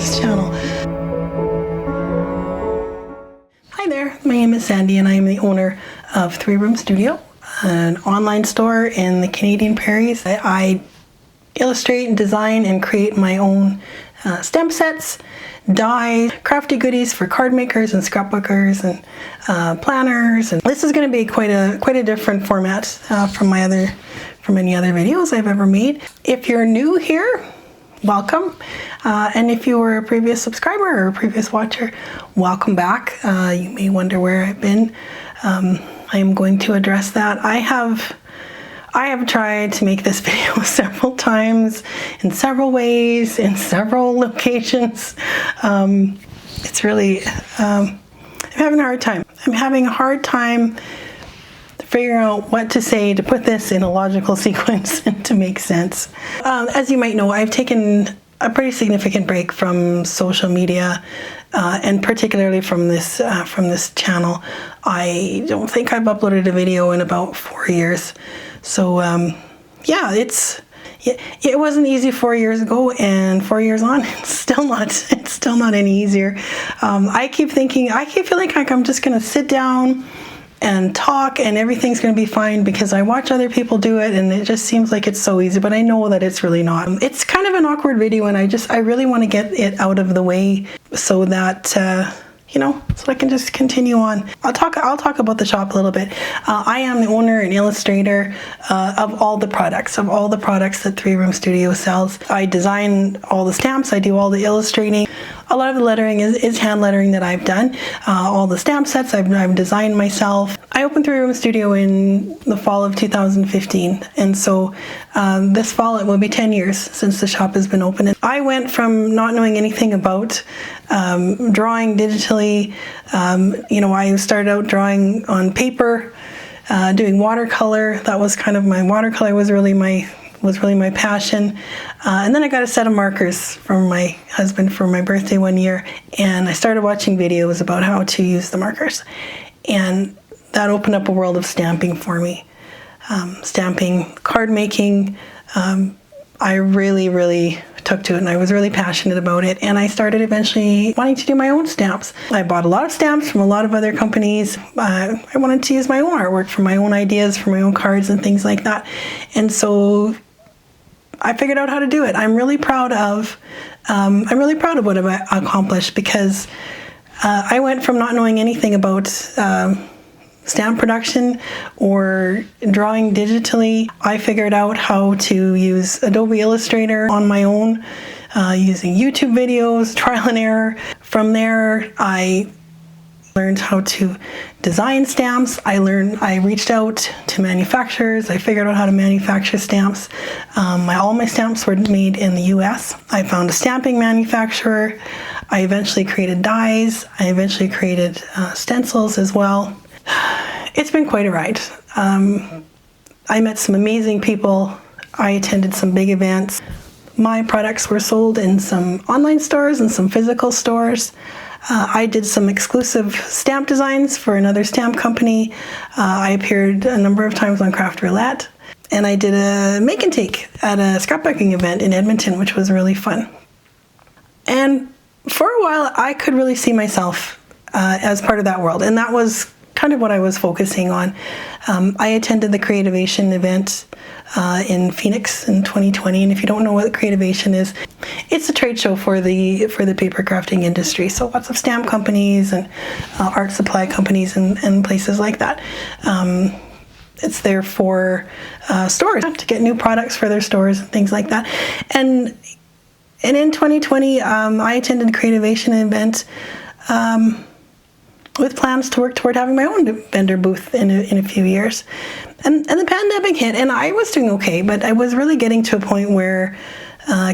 this channel. Hi there, my name is Sandy and I am the owner of 3 Room Studio, an online store in the Canadian prairies. I illustrate and design and create my own stamp sets, die, crafty goodies for card makers and scrapbookers and planners. And this is going to be quite a different format from any other videos I've ever made. If you're new here, welcome. And if you were a previous subscriber or a previous watcher, welcome back. You may wonder where I've been. I am going to address that. I have tried to make this video several times, in several ways, in several locations. It's really, I'm having a hard time. I'm having a hard time figuring out what to say to put this in a logical sequence and to make sense. As you might know, I've taken a pretty significant break from social media, and particularly from this channel. I don't think I've uploaded a video in about 4 years. So yeah, it wasn't easy 4 years ago, and 4 years on, it's still not any easier. I keep feeling like I'm just gonna sit down and talk and everything's going to be fine because I watch other people do it and it just seems like it's so easy, but I know that it's really not. It's kind of an awkward video and I really want to get it out of the way so that so I can just continue on. I'll talk about the shop a little bit. I am the owner and illustrator of all the products that 3 Room Studio sells. I design all the stamps, I do all the illustrating. A lot of the lettering is hand lettering that I've done. All the stamp sets I've designed myself. I opened 3 Room Studio in the fall of 2015, and so this fall it will be 10 years since the shop has been open. And I went from not knowing anything about drawing digitally. I started out drawing on paper, doing watercolor. That was kind of watercolor was really my passion. And then I got a set of markers from my husband for my birthday one year, and I started watching videos about how to use the markers. And that opened up a world of stamping for me. Stamping, card making, I really took to it, and I was really passionate about it, and I started eventually wanting to do my own stamps. I bought a lot of stamps from a lot of other companies. I wanted to use my own artwork for my own ideas, for my own cards and things like that. And so I figured out how to do it. I'm really proud of what I've accomplished, because I went from not knowing anything about stamp production or drawing digitally. I figured out how to use Adobe Illustrator on my own, using YouTube videos, trial and error. From there, I learned how to design stamps. I reached out to manufacturers. I figured out how to manufacture stamps. All my stamps were made in the US. I found a stamping manufacturer. I eventually created dies. I eventually created stencils as well. It's been quite a ride. I met some amazing people. I attended some big events. My products were sold in some online stores and some physical stores. I did some exclusive stamp designs for another stamp company. I appeared a number of times on Craft Roulette, and I did a make and take at a scrapbooking event in Edmonton, which was really fun. And for a while, I could really see myself as part of that world, and that was kind of what I was focusing on. I attended the Creativation event in Phoenix in 2020, and if you don't know what Creativation is, it's a trade show for the paper crafting industry. So lots of stamp companies and art supply companies and places like that. It's there for stores to get new products for their stores and things like that. And in 2020, I attended the Creativation event with plans to work toward having my own vendor booth in a few years. And the pandemic hit, and I was doing okay, but I was really getting to a point where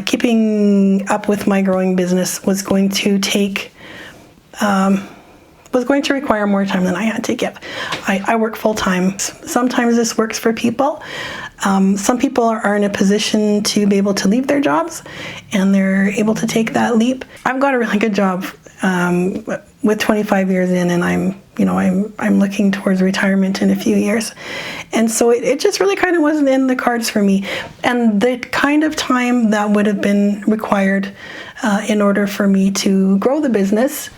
keeping up with my growing business was going to require more time than I had to give. I work full time. Sometimes this works for people. Some people are in a position to be able to leave their jobs, and they're able to take that leap. I've got a really good job with 25 years in, and I'm looking towards retirement in a few years. And so it just really kind of wasn't in the cards for me. And the kind of time that would have been required in order for me to grow the business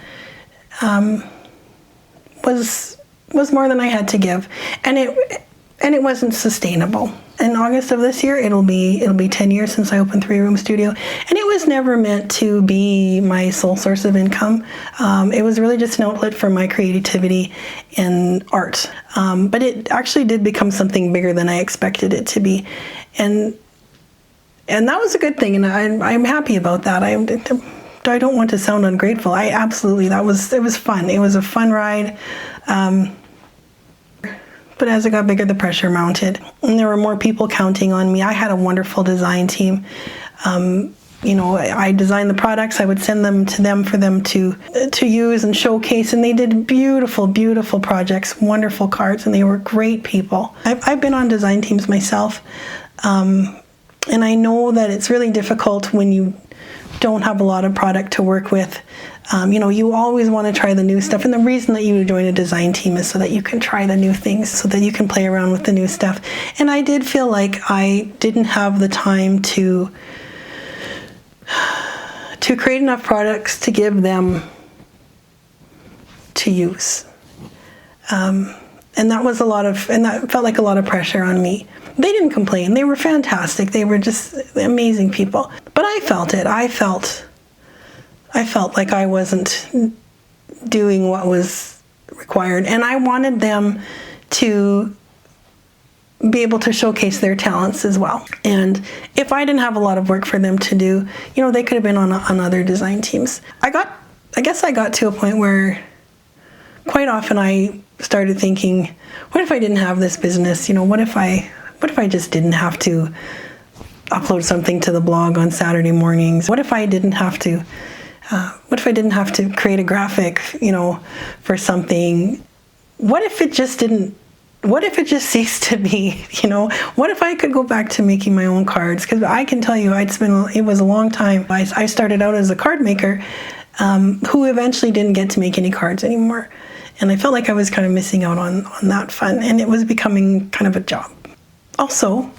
was more than I had to give, and it wasn't sustainable. In August of this year, it'll be 10 years since I opened Three Room Studio, and it was never meant to be my sole source of income. It was really just an outlet for my creativity and art. But it actually did become something bigger than I expected it to be, and that was a good thing, and I'm happy about that. I don't want to sound ungrateful. It was fun. It was a fun ride. But as it got bigger, the pressure mounted, and there were more people counting on me. I had a wonderful design team. I designed the products. I would send them to them for them to use and showcase, and they did beautiful, beautiful projects, wonderful cards, and they were great people. I've been on design teams myself, and I know that it's really difficult when you don't have a lot of product to work with. You always want to try the new stuff, and the reason that you join a design team is so that you can try the new things, so that you can play around with the new stuff. And I did feel like I didn't have the time to create enough products to give them to use. And that felt like a lot of pressure on me. They didn't complain. They were fantastic. They were just amazing people. But I felt it. I felt like I wasn't doing what was required, and I wanted them to be able to showcase their talents as well. And if I didn't have a lot of work for them to do, they could have been on other design teams. I guess I got to a point where quite often I started thinking, what if I didn't have this business? What if I just didn't have to upload something to the blog on Saturday mornings? What if I didn't have to create a graphic, for something? What if it just ceased to be, what if I could go back to making my own cards? Because I can tell you, it was a long time. I started out as a card maker, who eventually didn't get to make any cards anymore. And I felt like I was kind of missing out on that fun, and it was becoming kind of a job. Also,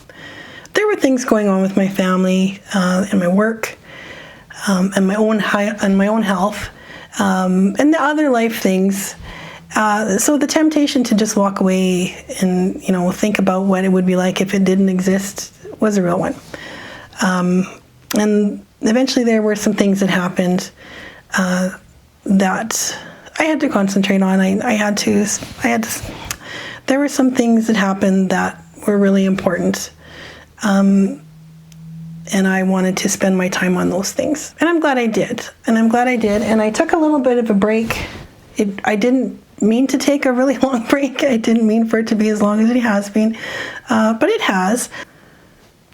there were things going on with my family, and my work, and my own health, and the other life things. So the temptation to just walk away and think about what it would be like if it didn't exist was a real one. And eventually there were some things that happened that I had to concentrate on. There were some things that happened that were really important. And I wanted to spend my time on those things. And I'm glad I did. And I took a little bit of a break. I didn't mean to take a really long break. I didn't mean for it to be as long as it has been. But it has.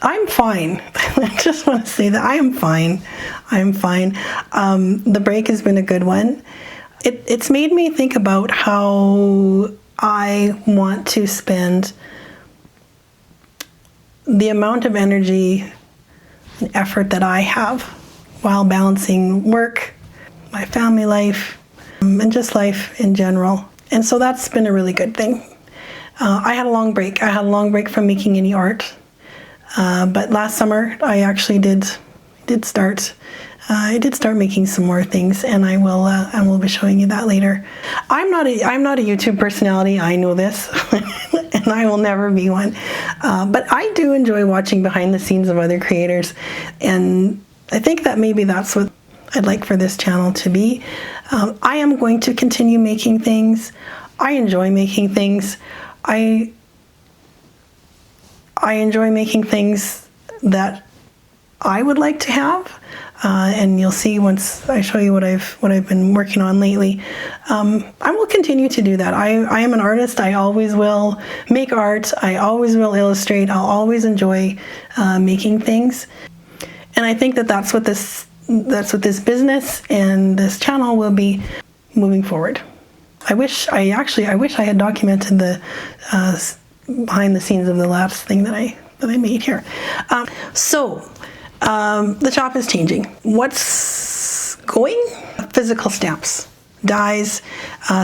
I'm fine. I just want to say that I am fine. I'm fine. The break has been a good one. It's made me think about how I want to spend the amount of energy and effort that I have while balancing work, my family life, and just life in general. And so that's been a really good thing. I had a long break. I had a long break from making any art. But last summer, I actually did start making some more things, and I will be showing you that later. I'm not a YouTube personality. I know this, and I will never be one. But I do enjoy watching behind the scenes of other creators, and I think that maybe that's what I'd like for this channel to be. I am going to continue making things. I enjoy making things. I enjoy making things that I would like to have, and you'll see once I show you what I've been working on lately. I will continue to do that. I am an artist. I always will make art. I always will illustrate. I'll always enjoy making things, and I think that that's what this business and this channel will be moving forward. I wish I had documented the behind the scenes of the last thing that I made here. So the shop is changing. What's going? Physical stamps, dies,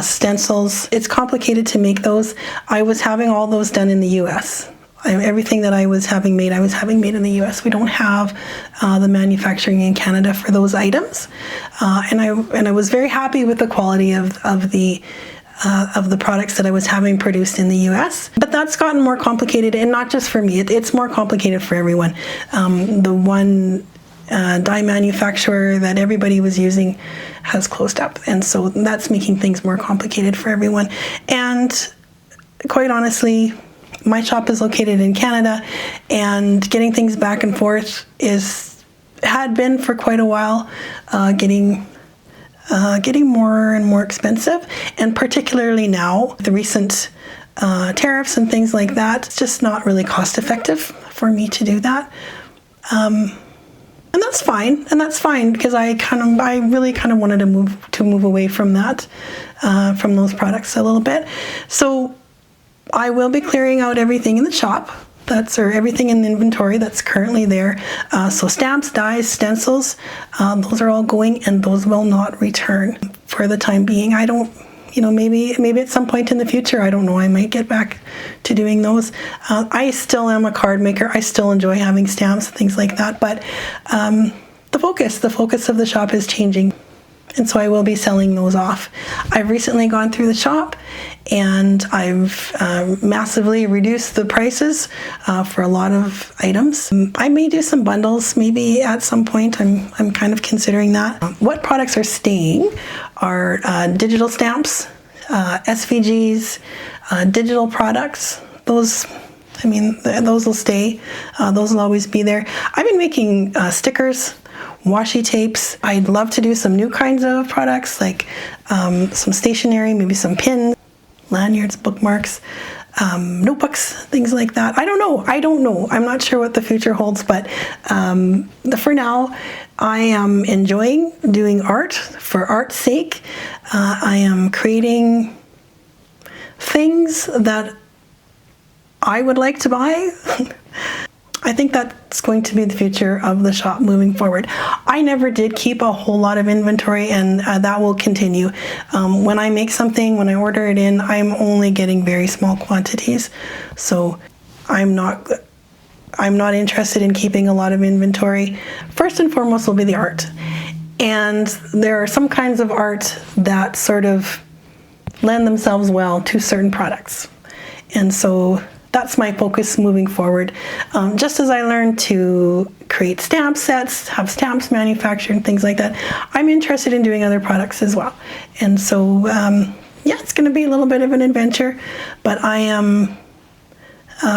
stencils. It's complicated to make those. I was having all those done in the US. Everything that I was having made in the U.S. We don't have the manufacturing in Canada for those items, and I was very happy with the quality of the products that I was having produced in the U.S. But that's gotten more complicated, and not just for me. It's more complicated for everyone. The one dye manufacturer that everybody was using has closed up, and so that's making things more complicated for everyone. And quite honestly, my shop is located in Canada, and getting things back and forth had been for quite a while getting more and more expensive, and particularly now, the recent tariffs and things like that, it's just not really cost effective for me to do that. And that's fine, because I really wanted to move away from that, from those products a little bit. So I will be clearing out everything in the shop, or everything in the inventory that's currently there. So stamps, dies, stencils, those are all going, and those will not return for the time being. I don't, maybe at some point in the future, I don't know, I might get back to doing those. I still am a card maker. I still enjoy having stamps and things like that, but the focus of the shop is changing. And so I will be selling those off. I've recently gone through the shop, and I've massively reduced the prices for a lot of items. I may do some bundles maybe at some point. I'm kind of considering that. What products are staying are digital stamps, SVGs, digital products. Those will stay. Those will always be there. I've been making stickers, washi tapes. I'd love to do some new kinds of products, like some stationery, maybe some pins, lanyards, bookmarks, notebooks, things like that. I don't know. I'm not sure what the future holds, but for now, I am enjoying doing art for art's sake. I am creating things that I would like to buy. I think that's going to be the future of the shop moving forward. I never did keep a whole lot of inventory, and that will continue. When I make something, when I order it in, I'm only getting very small quantities. So I'm not interested in keeping a lot of inventory. First and foremost will be the art. And there are some kinds of art that sort of lend themselves well to certain products. And so that's my focus moving forward. Just as I learned to create stamp sets, have stamps manufactured and things like that, I'm interested in doing other products as well. And so, it's going to be a little bit of an adventure, but I am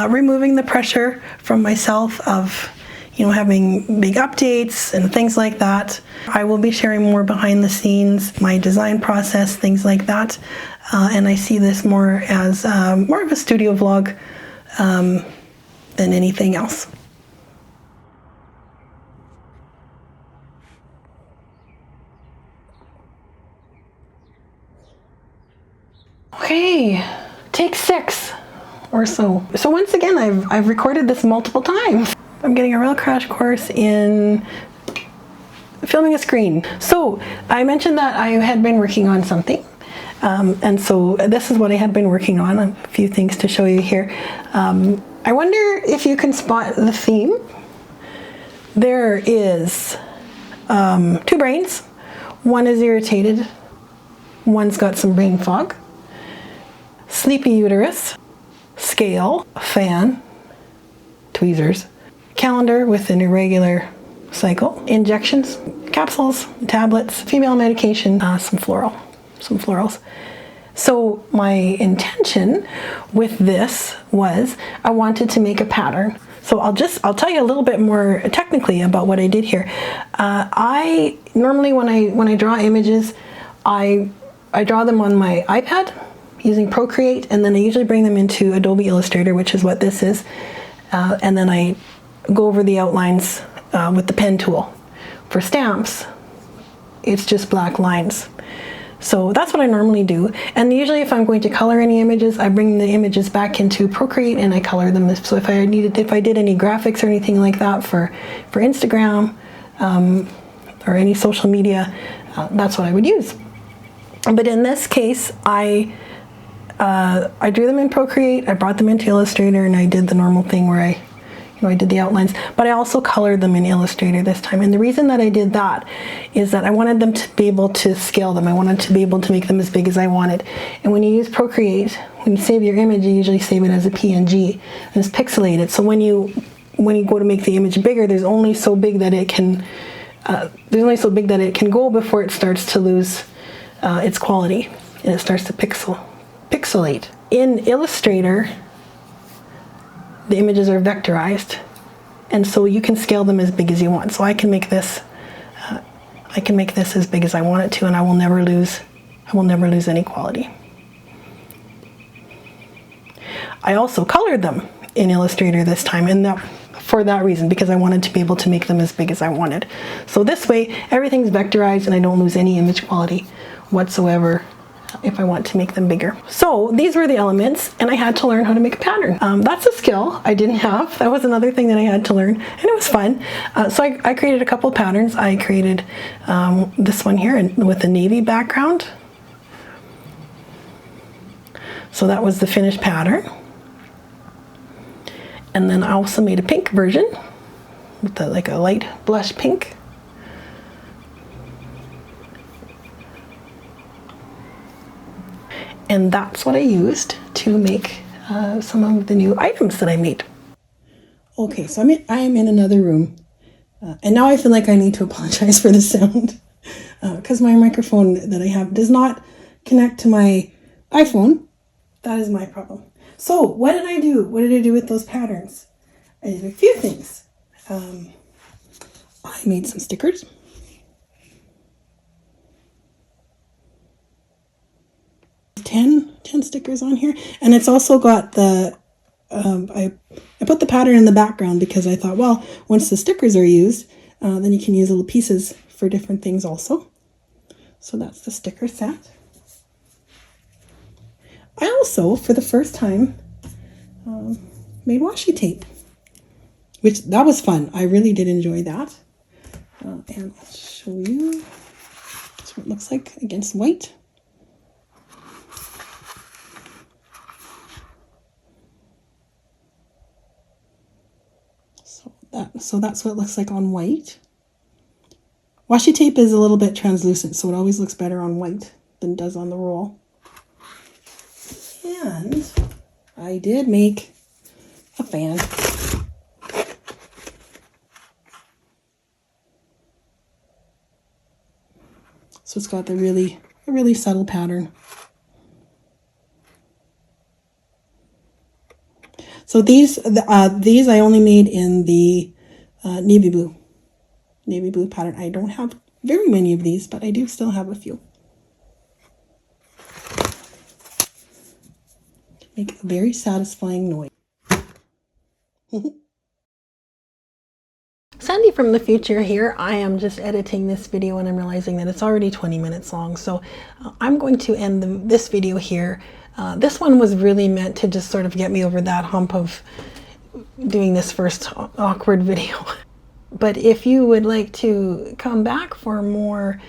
removing the pressure from myself of, having big updates and things like that. I will be sharing more behind the scenes, my design process, things like that. And I see this more as more of a studio vlog than anything else. Okay, take 6 or so. So once again, I've recorded this multiple times. I'm getting a real crash course in filming a screen. So I mentioned that I had been working on something. And so this is what I had been working on, a few things to show you here. I wonder if you can spot the theme. There is 2 brains. One is irritated. One's got some brain fog. Sleepy uterus, scale, fan, tweezers, calendar with an irregular cycle, injections, capsules, tablets, female medication, some florals. So my intention with this was I wanted to make a pattern. So I'll tell you a little bit more technically about what I did here. I normally when I draw images, I draw them on my iPad using Procreate, and then I usually bring them into Adobe Illustrator, which is what this is, and then I go over the outlines with the pen tool. For stamps, it's just black lines. So that's what I normally do. And usually if I'm going to color any images, I bring the images back into Procreate and I color them. So if I did any graphics or anything like that for Instagram or any social media, that's what I would use. But in this case, I I drew them in Procreate, I brought them into Illustrator, and I did the normal thing where I did the outlines, but I also colored them in Illustrator this time. And the reason that I did that is that I wanted them to be able to scale them. I wanted to be able to make them as big as I wanted. And when you use Procreate, when you save your image, you usually save it as a PNG, and it's pixelated. So when you go to make the image bigger, there's only so big that it can go before it starts to lose its quality, and it starts to pixelate. In Illustrator, the images are vectorized, and so you can scale them as big as you want. So I can make this as big as I want it to, and I will never lose any quality. I also colored them in Illustrator this time, and for that reason, because I wanted to be able to make them as big as I wanted. So this way, everything's vectorized and I don't lose any image quality whatsoever if I want to make them bigger. So these were the elements, and I had to learn how to make a pattern. That's a skill I didn't have. That was another thing that I had to learn, and it was fun. So I created a couple of patterns. I created this one here with a navy background. So that was the finished pattern. And then I also made a pink version with like a light blush pink. And that's what I used to make some of the new items that I made. Okay, so I am in another room. And now I feel like I need to apologize for the sound. Because my microphone that I have does not connect to my iPhone. That is my problem. So what did I do? What did I do with those patterns? I did a few things. I made some stickers. Ten stickers on here, and it's also got the I put the pattern in the background because I thought, well, once the stickers are used, then you can use little pieces for different things also. So that's the sticker set. I also, for the first time, made washi tape, which that was fun. I really did enjoy that. And I'll show you what it looks like against white. So that's what it looks like on white. Washi tape is a little bit translucent, so it always looks better on white than it does on the roll. And I did make a fan. So it's got a really subtle pattern. So these I only made in the navy blue pattern. I don't have very many of these, but I do still have a few. Make a very satisfying noise. Sandy from the future here. I am just editing this video and I'm realizing that it's already 20 minutes long. So I'm going to end this video here. This one was really meant to just sort of get me over that hump of doing this first awkward video. But if you would like to come back for more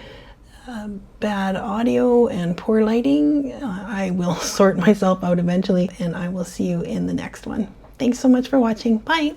bad audio and poor lighting, I will sort myself out eventually, and I will see you in the next one. Thanks so much for watching. Bye.